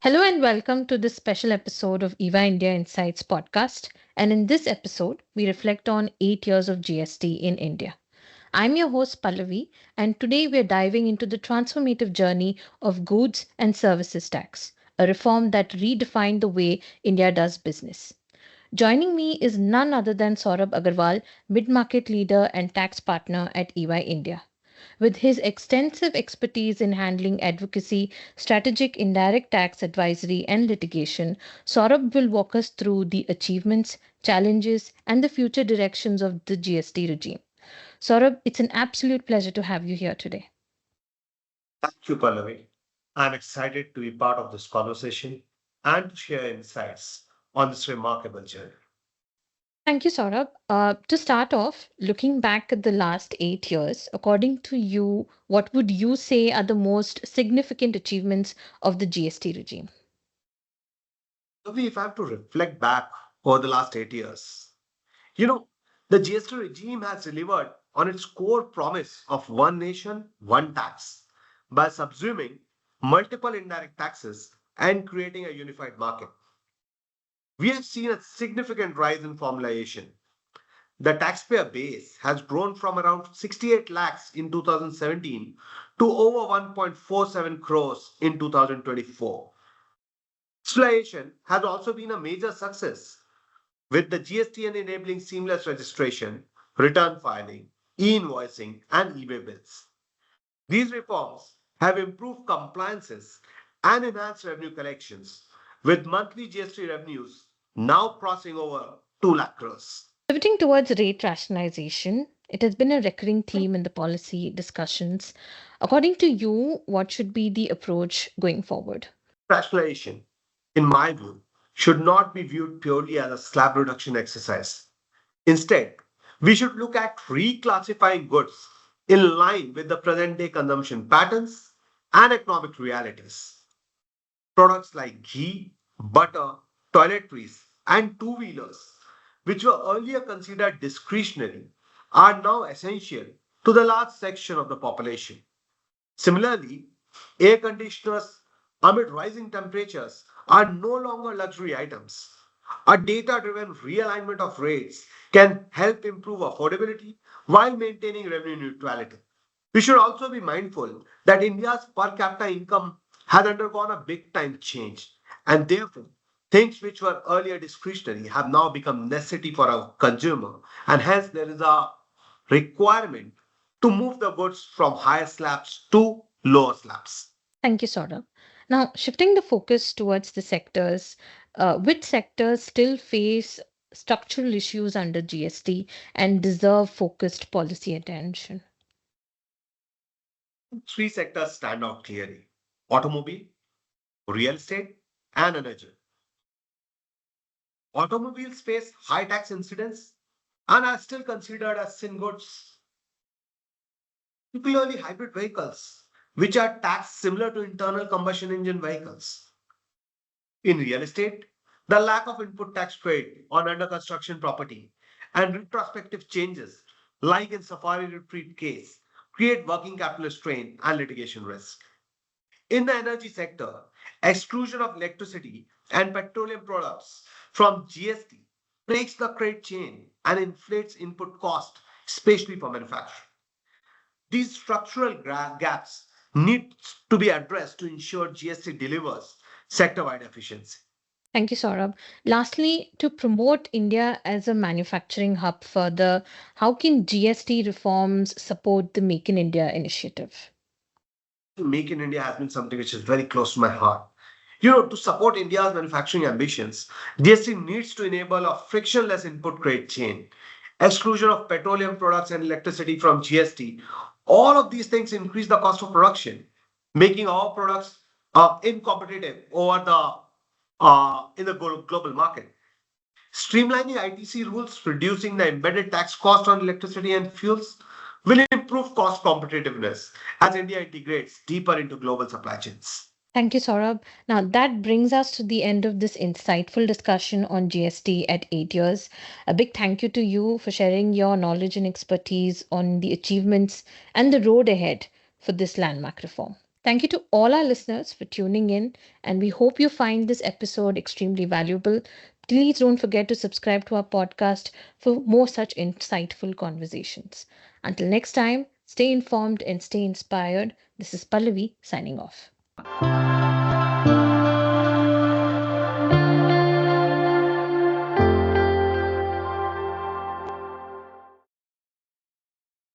Hello and welcome to this special episode of EVA India Insights podcast. And in this episode, we reflect on 8 years of GST in India. I'm your host Pallavi, and today we're diving into the transformative journey of goods and services tax, a reform that redefined the way India does business. Joining me is none other than Saurabh Agarwal, mid market leader and tax partner at EY India. With his extensive expertise in handling advocacy, strategic indirect tax advisory, and litigation, Saurabh will walk us through the achievements, challenges, and the future directions of the GST regime. Saurabh, it's an absolute pleasure to have you here today. Thank you, Pallavi. I'm excited to be part of this conversation and to share insights on this remarkable journey. Thank you, Saurabh. To start off, looking back at the last 8 years, according to you, what would you say are the most significant achievements of the GST regime? Pallavi, if I have to reflect back over the last 8 years, you know, the GST regime has delivered on its core promise of one nation, one tax by subsuming multiple indirect taxes and creating a unified market. We have seen a significant rise in formalization. The taxpayer base has grown from around 68 lakhs in 2017 to over 1.47 crores in 2024. Digitalization has also been a major success, with the GSTN enabling seamless registration, return filing, e-invoicing, and e-way bills. These reforms have improved compliances and enhanced revenue collections, with monthly GST revenues now crossing over 2 lakh crores. Pivoting towards rate rationalization, it has been a recurring theme in the policy discussions. According to you, what should be the approach going forward? Rationalization, in my view, should not be viewed purely as a slab reduction exercise. Instead, we should look at reclassifying goods in line with the present day consumption patterns and economic realities. Products like ghee, butter, toiletries, and two wheelers, which were earlier considered discretionary, are now essential to the large section of the population. Similarly, air conditioners amid rising temperatures are no longer luxury items. A data driven realignment of rates can help improve affordability while maintaining revenue neutrality. We should also be mindful that India's per capita income has undergone a big time change, and therefore, things which were earlier discretionary have now become necessity for a consumer, and hence there is a requirement to move the goods from higher slabs to lower slabs. Thank you, Saurabh. Now, shifting the focus towards the sectors, which sectors still face structural issues under GST and deserve focused policy attention? Three sectors stand out clearly: automobile, real estate, and energy. Automobiles face high tax incidence and are still considered as sin goods, particularly hybrid vehicles, which are taxed similar to internal combustion engine vehicles. In real estate, the lack of input tax credit on under construction property and retrospective changes, like in Safari Retreat case, create working capital strain and litigation risk. In the energy sector, exclusion of electricity and petroleum products from GST breaks the credit chain and inflates input cost, especially for manufacturing. These structural gaps need to be addressed to ensure GST delivers sector-wide efficiency. Thank you, Saurabh. Lastly, to promote India as a manufacturing hub further, how can GST reforms support the Make in India initiative? Make in India has been something which is very close to my heart. To support India's manufacturing ambitions, GST needs to enable a frictionless input credit chain, exclusion of petroleum products and electricity from GST. All of these things increase the cost of production, making our products incompetitive over the in the global market. Streamlining ITC rules, reducing the embedded tax cost on electricity and fuels will improve cost competitiveness as India integrates deeper into global supply chains. Thank you, Saurabh. Now, that brings us to the end of this insightful discussion on GST at 8 years. A big thank you to you for sharing your knowledge and expertise on the achievements and the road ahead for this landmark reform. Thank you to all our listeners for tuning in, and we hope you find this episode extremely valuable. Please don't forget to subscribe to our podcast for more such insightful conversations. Until next time, stay informed and stay inspired. This is Pallavi signing off.